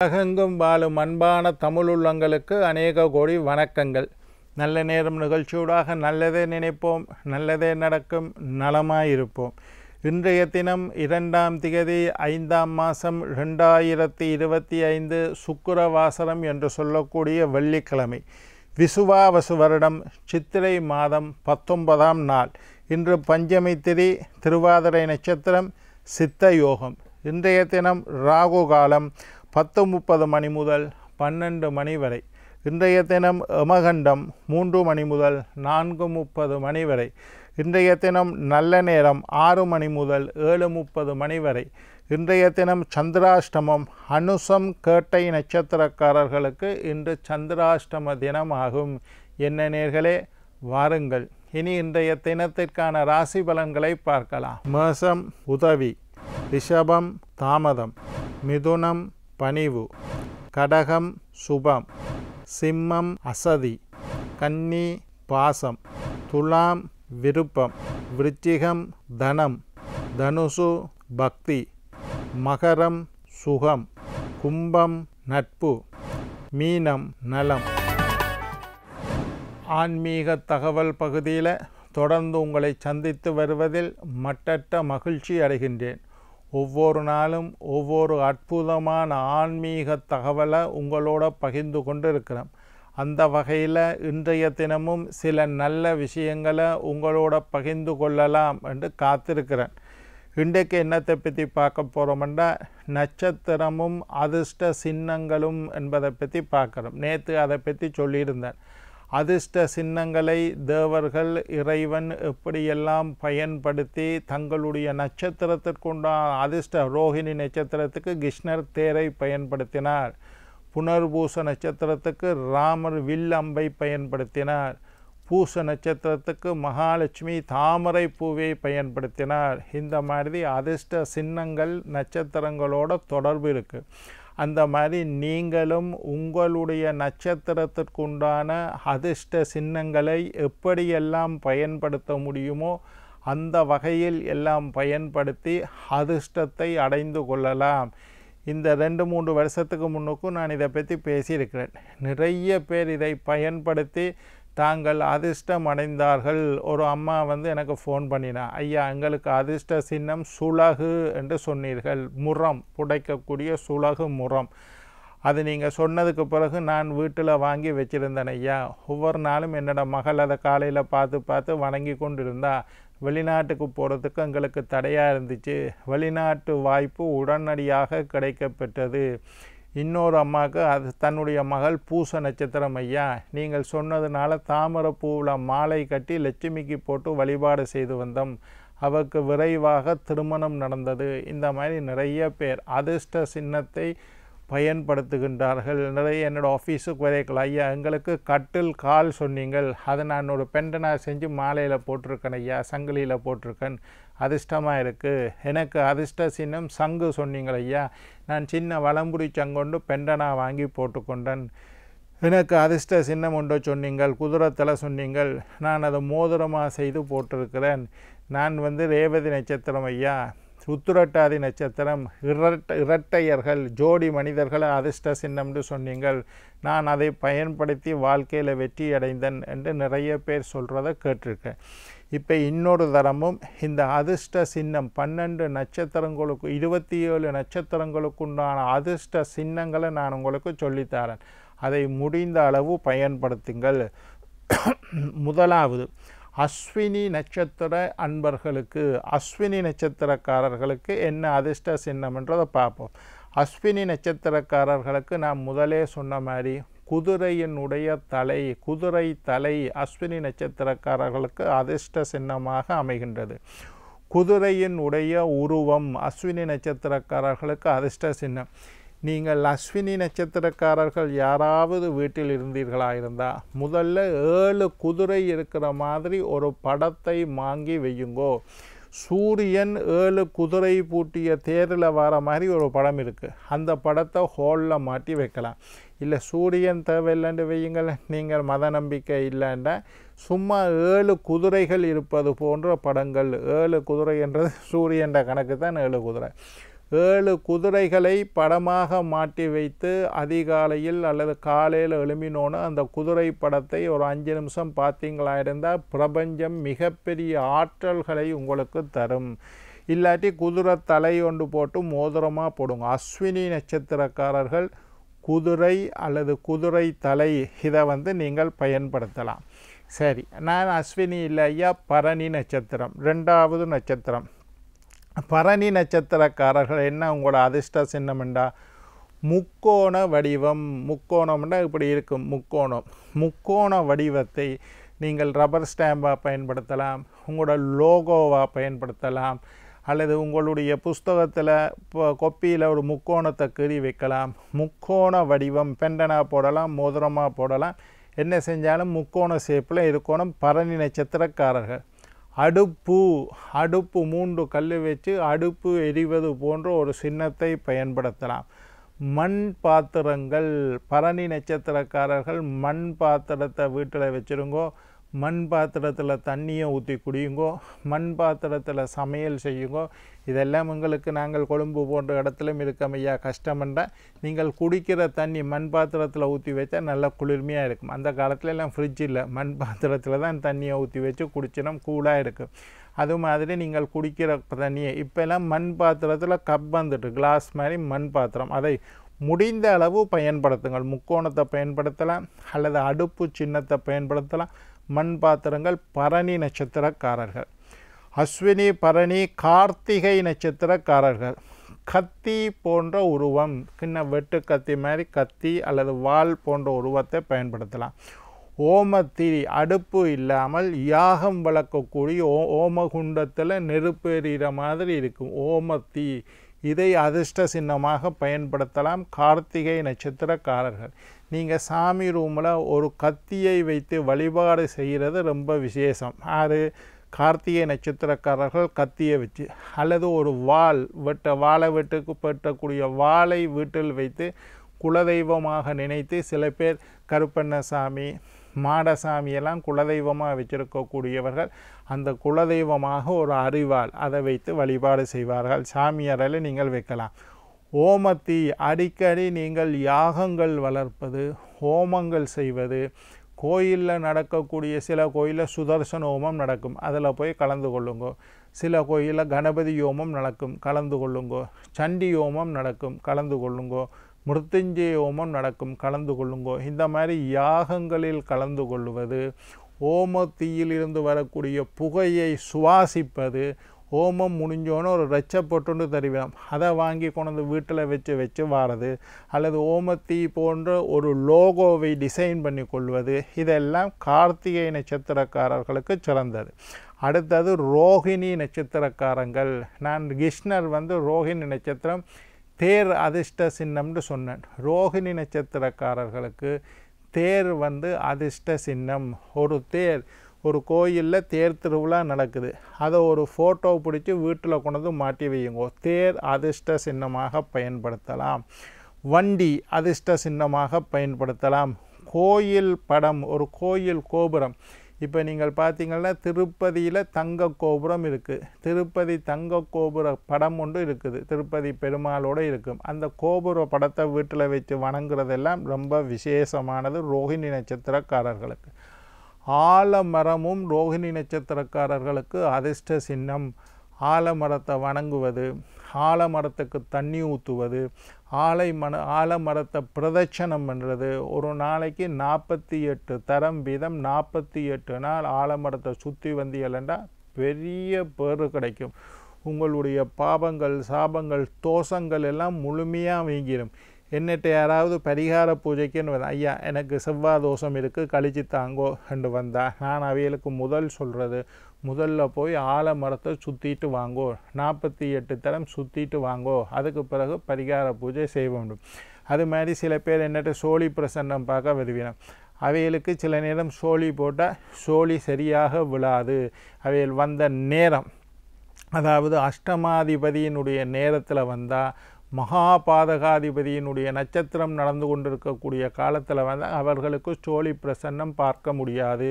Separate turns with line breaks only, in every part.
உலகெங்கும் வாழும் அன்பான தமிழுள்ளங்களுக்கு அநேக கோடி வணக்கங்கள். நல்ல நேரம் நிகழ்ச்சியூடாக நல்லதே நினைப்போம், நல்லதே நடக்கும், நலமாயிருப்போம். இன்றைய தினம் 2ஆம் திகதி 5ஆம் மாதம் 2025 சுக்கிரவாசரம் என்று சொல்லக்கூடிய வெள்ளிக்கிழமை, விசுவாவசு வருடம் சித்திரை மாதம் 19ஆம் நாள். இன்று பஞ்சமி திதி, திருவாதிரை நட்சத்திரம், சித்த யோகம். இன்றைய தினம் ராகு காலம் 10:30 மணி முதல் 12 மணி வரை. இன்றைய தினம் யமகண்டம் 3 மணி முதல் 4:30 மணி வரை. இன்றைய தினம் நல்ல நேரம் 6 மணி முதல் 7:30 மணி வரை. இன்றைய தினம் சந்திராஷ்டமம். அனுசம் கேட்டை நட்சத்திரக்காரர்களுக்கு இன்று சந்திராஷ்டம தினம் ஆகும். என்ன நேர்களே, வாருங்கள் இனி இன்றைய தினத்திற்கான ராசி பலன்களை பார்க்கலாம். மேஷம் உதவி, ரிஷபம் தாமதம், மிதுனம் பணிவு, கடகம் சுபம், சிம்மம் அசதி, கன்னி பாசம், துலாம் விருப்பம், விருச்சிகம் தனம், தனுசு பக்தி, மகரம் சுகம், கும்பம் நட்பு, மீனம் நலம். ஆன்மீக தகவல் பகுதியில் தொடர்ந்து உங்களை சந்தித்து வருவதில் மட்டற்ற மகிழ்ச்சி அடைகின்றேன். ஒவ்வொரு நாளும் ஒவ்வொரு அற்புதமான ஆன்மீக தகவலை உங்களோட பகிர்ந்து கொண்டு இருக்கிறோம். அந்த வகையில் இன்றைய தினமும் சில நல்ல விஷயங்களை உங்களோட பகிர்ந்து கொள்ளலாம் என்று காத்திருக்கிறேன். இன்றைக்கு என்னத்தை பற்றி பார்க்க போகிறோம்னா, நட்சத்திரமும் அதிர்ஷ்ட சின்னங்களும் என்பதை பற்றி பார்க்குறோம். நேற்று அதை பற்றி சொல்லியிருந்தேன். அதிர்ஷ்ட சின்னங்களை தேவர்கள் இறைவன் எப்படியெல்லாம் பயன்படுத்தி தங்களுடைய நட்சத்திரத்திற்குண்டான அதிர்ஷ்ட ரோஹிணி நட்சத்திரத்துக்கு கிருஷ்ணர் தேரை பயன்படுத்தினார். புனர்பூச நட்சத்திரத்துக்கு ராமர் வில் அம்பை பயன்படுத்தினார். பூச நட்சத்திரத்துக்கு மகாலட்சுமி தாமரை பூவை பயன்படுத்தினார். இந்த மாதிரி அதிர்ஷ்ட சின்னங்கள் நட்சத்திரங்களோட தொடர்பு இருக்குது. அந்த மாதிரி நீங்களும் உங்களுடைய நட்சத்திரத்திற்குண்டான அதிர்ஷ்ட சின்னங்களை எப்படியெல்லாம் பயன்படுத்த முடியுமோ அந்த வகையில் எல்லாம் பயன்படுத்தி அதிர்ஷ்டத்தை அடைந்து கொள்ளலாம். இந்த 2-3 வருஷத்துக்கு முன்னுக்கும் நான் இதை பற்றி பேசியிருக்கிறேன். நிறைய பேர் இதை பயன்படுத்தி தாங்கள் அதிர்ஷ்டம் அடைந்தார்கள். ஒரு அம்மா எனக்கு ஃபோன் பண்ணினா, ஐயா எங்களுக்கு அதிர்ஷ்ட சின்னம் சுலகு என்று சொன்னீர்கள். முறம் புடைக்கக்கூடிய சுலகு முறம். அது நீங்கள் சொன்னதுக்கு பிறகு நான் வீட்டில் வாங்கி வச்சுருந்தேன் ஐயா. ஒவ்வொரு நாளும் என்னோட மகள் அதை காலையில் பார்த்து வணங்கி கொண்டு இருந்தா. வெளிநாட்டுக்கு போகிறதுக்கு எங்களுக்கு தடையாக இருந்துச்சு. வெளிநாட்டு வாய்ப்பு உடனடியாக கிடைக்கப்பெற்றது. இன்னொரு அம்மாவுக்கு அது தன்னுடைய மகள் பூச நட்சத்திரம், ஐயா நீங்கள் சொன்னதுனால தாமரை பூவில் மாலை கட்டி லட்சுமிக்கு போட்டு வழிபாடு செய்து வந்தோம். அவருக்கு விரைவாக திருமணம் நடந்தது. இந்த மாதிரி நிறைய பேர் அதிர்ஷ்ட சின்னத்தை பயன்படுத்துகின்றார்கள். நிறைய என்னோடய ஆஃபீஸுக்கு வரைக்கலாம், ஐயா எங்களுக்கு கட்டில் கால் சொன்னீங்கள், அதை நான் ஒரு பெண்டனாக செஞ்சு மாலையில் போட்டிருக்கேன் ஐயா, சங்கிலியில் போட்டிருக்கேன், அதிர்ஷ்டமாக இருக்குது. எனக்கு அதிர்ஷ்ட சின்னம் சங்கு சொன்னீங்கள் ஐயா, நான் சின்ன வலம்புரி சங்கொண்டு பெண்டனாக வாங்கி போட்டுக்கொண்டேன். எனக்கு அதிர்ஷ்ட சின்னம் உண்டோ சொன்னீங்கள், குதிரத்தில் சொன்னீங்கள், நான் அதை மோதிரமாக செய்து போட்டிருக்கிறேன். நான் ரேவதி நட்சத்திரம் ஐயா, உத்திரட்டாதி நட்சத்திரம், இரட்டையர்கள் ஜோடி மனிதர்களை அதிர்ஷ்ட சின்னம்னு சொன்னீங்கள், நான் அதை பயன்படுத்தி வாழ்க்கையில் வெற்றி அடைந்தேன் என்று நிறைய பேர் சொல்கிறத கேட்டிருக்கேன். இப்போ இன்னொரு தரமும் இந்த அதிர்ஷ்ட சின்னம் 12 நட்சத்திரங்களுக்கு 27 நட்சத்திரங்களுக்குண்டான அதிர்ஷ்ட சின்னங்களை நான் உங்களுக்கு சொல்லித்தரேன். அதை முடிந்த அளவு பயன்படுத்துங்கள். முதலாவது, அஸ்வினி நட்சத்திர அன்பர்களுக்கு, அஸ்வினி நட்சத்திரக்காரர்களுக்கு என்ன அதிர்ஷ்ட சின்னம்ன்றதை பார்ப்போம். அஸ்வினி நட்சத்திரக்காரர்களுக்கு நான் முதலே சொன்ன மாதிரி குதிரையினுடைய தலை, குதிரை தலை அஸ்வினி நட்சத்திரக்காரர்களுக்கு அதிர்ஷ்ட சின்னமாக அமைகின்றது. குதிரையினுடைய உருவம் அஸ்வினி நட்சத்திரக்காரர்களுக்கு அதிர்ஷ்ட சின்னம். நீங்கள் அஸ்வினி நட்சத்திரக்காரர்கள் யாராவது வீட்டில் இருந்தீர்களா இருந்தால் முதல்ல 7 குதிரை இருக்கிற மாதிரி ஒரு படத்தை வாங்கி வையுங்கோ. சூரியன் 7 குதிரை பூட்டிய தேரில் வர மாதிரி ஒரு படம் இருக்குது. அந்த படத்தை ஹாலில் மாட்டி வைக்கலாம். இல்லை சூரியன் தேவையில்லைன்னு வையுங்கள், நீங்கள் மத நம்பிக்கை இல்லைன்னா சும்மா 7 குதிரைகள் இருப்பது போன்ற படங்கள். 7 குதிரை என்றது சூரியன்ற கணக்கு தான் 7 குதிரை. 7 குதிரைகளை படமாக மாட்டி வைத்து அதிகாலையில் அல்லது காலையில் எழும்பினோன்னு அந்த குதிரை படத்தை ஒரு 5 நிமிஷம் பார்த்தீங்களா இருந்தால் பிரபஞ்சம் மிகப்பெரிய ஆற்றல்களை உங்களுக்கு தரும். இல்லாட்டி குதிரை தலை ஒன்று போட்டு மோதிரமாக போடுங்க. அஸ்வினி நட்சத்திரக்காரர்கள் குதிரை அல்லது குதிரை தலை இதை நீங்கள் பயன்படுத்தலாம். சரி, நான் அஸ்வினி இல்லை ஐயா, பரணி நட்சத்திரம் 2வது நட்சத்திரம். பரணி நட்சத்திரக்காரர்கள் என்ன உங்களோட அதிர்ஷ்ட சின்னம்ண்டா முக்கோண வடிவம். முக்கோணம்னா இப்படி இருக்கும். முக்கோண வடிவத்தை நீங்கள் ரப்பர் ஸ்டாம்பாக பயன்படுத்தலாம், உங்களோட லோகோவாக பயன்படுத்தலாம், அல்லது உங்களுடைய புஸ்தகத்தில் கொப்பியில் ஒரு முக்கோணத்தை கீறி வைக்கலாம். முக்கோண வடிவம் பெண்டனாக போடலாம், மோதிரமாக போடலாம். என்ன செஞ்சாலும் முக்கோண ஷேப்பில் இருக்கணும். பரணி நட்சத்திரக்காரர்கள் அடுப்பு 3 கல் வச்சு அடுப்பு எரிவது போன்ற ஒரு சின்னத்தை பயன்படுத்தலாம். மண் பாத்திரங்கள் பரணி நட்சத்திரக்காரர்கள் மண் பாத்திரத்தை வீட்டில் வச்சுருங்கோ. மண் பாத்திரத்தில் தண்ணியை ஊற்றி குடியுங்கோ, மண் பாத்திரத்தில் சமையல் செய்யுங்கோ. இதெல்லாம் உங்களுக்கு நாங்கள் கொழும்பு போன்ற இடத்துலையும் இருக்கமையா கஷ்டமண்டா. நீங்கள் குடிக்கிற தண்ணி மண் பாத்திரத்தில் ஊற்றி வச்சா நல்லா குளிர்மையாக இருக்கும். அந்த காலத்துல எல்லாம் ஃப்ரிட்ஜ் இல்லை, மண் பாத்திரத்தில் தான் தண்ணியை ஊற்றி வச்சு குடிச்சினா கூலாக இருக்கும். அது மாதிரி நீங்கள் குடிக்கிற தண்ணியை இப்போல்லாம் மண் பாத்திரத்தில் கப் வந்துட்டு கிளாஸ் மாதிரி மண் பாத்திரம், அதை முடிந்த அளவு பயன்படுத்துங்கள். முக்கோணத்தை பயன்படுத்தலாம் அல்லது அடுப்பு சின்னத்தை பயன்படுத்தலாம். மண் பாத்திரங்கள் பரணி நட்சத்திரக்காரர்கள். அஸ்வினி, பரணி, கார்த்திகை நட்சத்திரக்காரர்கள் கத்தி போன்ற உருவம், கிண்ண வெட்டு கத்தி மாதிரி கத்தி அல்லது வாள் போன்ற உருவத்தை பயன்படுத்தலாம். ஓமத்திரி அடுப்பு இல்லாமல் யாகம் வளர்க்கக்கூடிய ஓமகுண்டத்தில் நெருப்பு எறிகிற மாதிரி இருக்கும் ஓமத்தீ, இதை அதிர்ஷ்ட சின்னமாக பயன்படுத்தலாம். கார்த்திகை நட்சத்திரக்காரர்கள் நீங்கள் சாமி ரூமில் ஒரு கத்தியை வைத்து வழிபாடு செய்கிறது ரொம்ப விசேஷம். கார்த்திகை நட்சத்திரக்காரர்கள் கத்தியை வச்சு அல்லது ஒரு வாழை வெட்டுக்கு வெட்டக்கூடிய வாளை வீட்டில் வைத்து குலதெய்வமாக நினைத்து, சில பேர் கருப்பண்ணசாமி மாடசாமியெல்லாம் குலதெய்வமாக வச்சிருக்கக்கூடியவர்கள் அந்த குலதெய்வமாக ஒரு அறிவாள் அதை வைத்து வழிபாடு செய்வார்கள். சாமியாரில் நீங்கள் வைக்கலாம். ஓமத்தி அடிக்கடி நீங்கள் யாகங்கள் வளர்ப்பது, ஹோமங்கள் செய்வது, கோயிலில் நடக்கக்கூடிய சில கோயிலில் சுதர்சன ஹோமம் நடக்கும், அதில் போய் கலந்து கொள்ளுங்கோ. சில கோயிலில் கணபதி ஹோமம் நடக்கும், கலந்து கொள்ளுங்கோ. சண்டி ஹோமம் நடக்கும், கலந்து கொள்ளுங்கோ. மிருத்யுஞ்சய ஹோமம் நடக்கும், கலந்து கொள்ளுங்கோ. இந்த மாதிரி யாகங்களில் கலந்து கொள்வது, ஓமத்தீயிலிருந்து வரக்கூடிய புகையை சுவாசிப்பது, ஓமம் முடிஞ்சோன்னு ஒரு ரெச்சப்பொட்டு தருவோம், அதை வாங்கி கொண்டு வீட்டில் வச்சு வாரது, அல்லது ஓமத்தீ போன்ற ஒரு லோகோவை டிசைன் பண்ணி கொள்வது, இதெல்லாம் கார்த்திகை நட்சத்திரக்காரர்களுக்கு சிறந்தது. அடுத்தது ரோகிணி நட்சத்திரக்காரங்கள். நான் கிருஷ்ணர் ரோகிணி நட்சத்திரம் தேர் அதிர்ஷ்ட சின்னம்னு சொன்னேன். ரோகிணி நட்சத்திரக்காரர்களுக்கு தேர் அதிர்ஷ்ட சின்னம். ஒரு தேர், ஒரு கோயிலில் தேர் திருவிழா நடக்குது, அதை ஒரு ஃபோட்டோ பிடிச்சி வீட்டில் கொண்டு மாட்டி வையுங்கோ. தேர் அதிர்ஷ்ட சின்னமாக பயன்படுத்தலாம். வண்டி அதிர்ஷ்ட சின்னமாக பயன்படுத்தலாம். கோயில் படம், ஒரு கோயில் கோபுரம். இப்போ நீங்கள் பார்த்தீங்கன்னா திருப்பதியில் தங்க கோபுரம் இருக்குது. திருப்பதி தங்க கோபுர படம் ஒன்று இருக்குது, திருப்பதி பெருமாளோடு இருக்கும். அந்த கோபுர படத்தை வீட்டில் வச்சு வணங்குறதெல்லாம் ரொம்ப விசேஷமானது ரோகிணி நட்சத்திரக்காரர்களுக்கு. ஆலமரமும் ரோகிணி நட்சத்திரக்காரர்களுக்கு அதிர்ஷ்ட சின்னம். ஆலமரத்தை வணங்குவது, ஆலமரத்துக்கு தண்ணி ஊற்றுவது, ஆலமரத்தை பிரதட்சணம் பண்ணுறது. ஒரு நாளைக்கு 48 தரம் வீதம் 48 நாள் ஆலமரத்தை சுற்றி வந்தீங்கன்னா பெரிய பேர் கிடைக்கும். உங்களுடைய பாபங்கள், சாபங்கள், தோஷங்கள் எல்லாம் முழுமையாக வீங்கிடும். என்னட்டு யாராவது பரிகார பூஜைக்குன்னு ஐயா எனக்கு செவ்வாய் தோஷம் இருக்குது கழிச்சு தாங்கோ என்று வந்தால், நான் அவைகளுக்கு முதல் சொல்கிறது, முதல்ல போய் ஆலமரத்தை சுற்றிட்டு வாங்கோ, 48 தரம் சுற்றிட்டு வாங்கோ, அதுக்கு பிறகு பரிகார பூஜை செய்ய வேண்டும். அது மாதிரி சில பேர் என்னட்டு சோழி பிரசன்னம் பார்க்க வருவினோம். அவைகளுக்கு சில நேரம் சோழி போட்டால் சோழி சரியாக விழாது. அவைகள் வந்த நேரம், அதாவது அஷ்டமாதிபதியினுடைய நேரத்தில் வந்தால் மகாபாதகாதிபதியினுடைய நட்சத்திரம் நடந்து கொண்டிருக்கக்கூடிய காலத்தில் வந்து அவர்களுக்கு சோழி பிரசன்னம் பார்க்க முடியாது.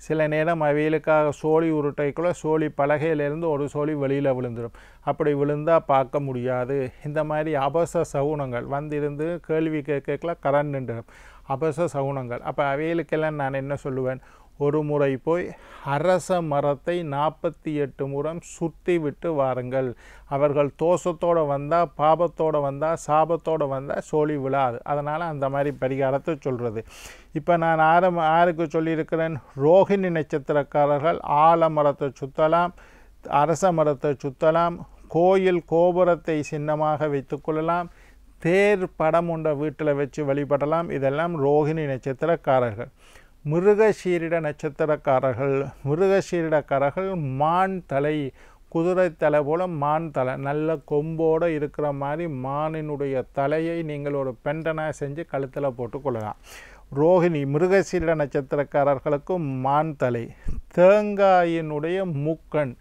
சில நேரம் அவைகளுக்காக சோழி உருட்டைக்குள்ள சோழி பலகையிலிருந்து ஒரு சோழி வெளியில் விழுந்துடும். அப்படி விழுந்தால் பார்க்க முடியாது. இந்த மாதிரி அபச சகுனங்கள் வந்திருந்து கேள்வி கேட்கல கரண் நின்றுடும். அபச சகுனங்கள். அப்போ அவைகளுக்கெல்லாம் நான் என்ன சொல்லுவேன், ஒரு முறை போய் அரச மரத்தை 48 முறை சுற்றி விட்டு வாருங்கள். அவர்கள் தோஷத்தோடு வந்தால், பாபத்தோடு வந்தால், சாபத்தோடு வந்தால் சோழி விழாது. அதனால் அந்த மாதிரி பரிகாரத்தை சொல்கிறது. இப்போ நான் யாருக்கு சொல்லியிருக்கிறேன், ரோகிணி நட்சத்திரக்காரர்கள் ஆலமரத்தை சுற்றலாம், அரச மரத்தை சுற்றலாம், கோயில் கோபுரத்தை சின்னமாக வைத்து கொள்ளலாம், தேர் படம் உண்ட வீட்டில் வச்சு வழிபடலாம். இதெல்லாம் ரோகிணி நட்சத்திரக்காரர்கள். மிருகசீரிட நட்சத்திரக்காரர்கள் மான் தலை, குதிரை தலை போல் மான் தலை, நல்ல கொம்போடு இருக்கிற மாதிரி மானினுடைய தலையை நீங்கள் ஒரு பெண்டனாக செஞ்சு கழுத்தில் போட்டுக்கொள்ளலாம். ரோகிணி மிருகசீரிட நட்சத்திரக்காரர்களுக்கு மான் தலை. தேங்காயினுடைய முக்கண்,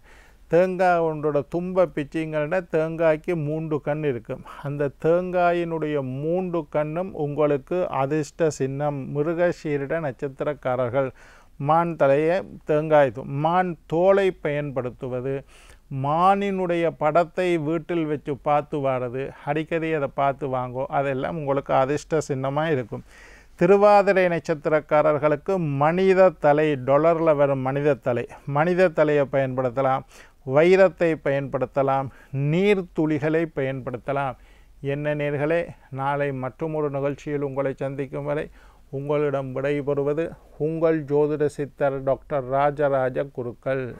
தேங்காய் ஒன்றோட தும்ப பிச்சிங்கள்னா தேங்காய்க்கு 3 கண் இருக்கும். அந்த தேங்காயினுடைய 3 கண்ணும் உங்களுக்கு அதிர்ஷ்ட சின்னம். மிருகசீரிட நட்சத்திரக்காரர்கள் மான் தலையை, தேங்காய் மான் தோலை பயன்படுத்துவது, மானினுடைய படத்தை வீட்டில் வச்சு பார்த்து வாரது, அடிக்கடி அதை பார்த்து வாங்கோ, அதெல்லாம் உங்களுக்கு அதிர்ஷ்ட சின்னமாக இருக்கும். திருவாதிரை நட்சத்திரக்காரர்களுக்கு மனித தலை, டொலரில் வரும் மனித தலையை பயன்படுத்தலாம், வைரத்தை பயன்படுத்தலாம், நீர்த்துளிகளை பயன்படுத்தலாம். என்ன நேர்களே, நாளை மற்றொரு நிகழ்ச்சியில் உங்களை சந்திக்கும் வரை உங்களிடம் விடைபெறுவது உங்கள் ஜோதிட சித்தர் டாக்டர் ராஜராஜ குருக்கள்.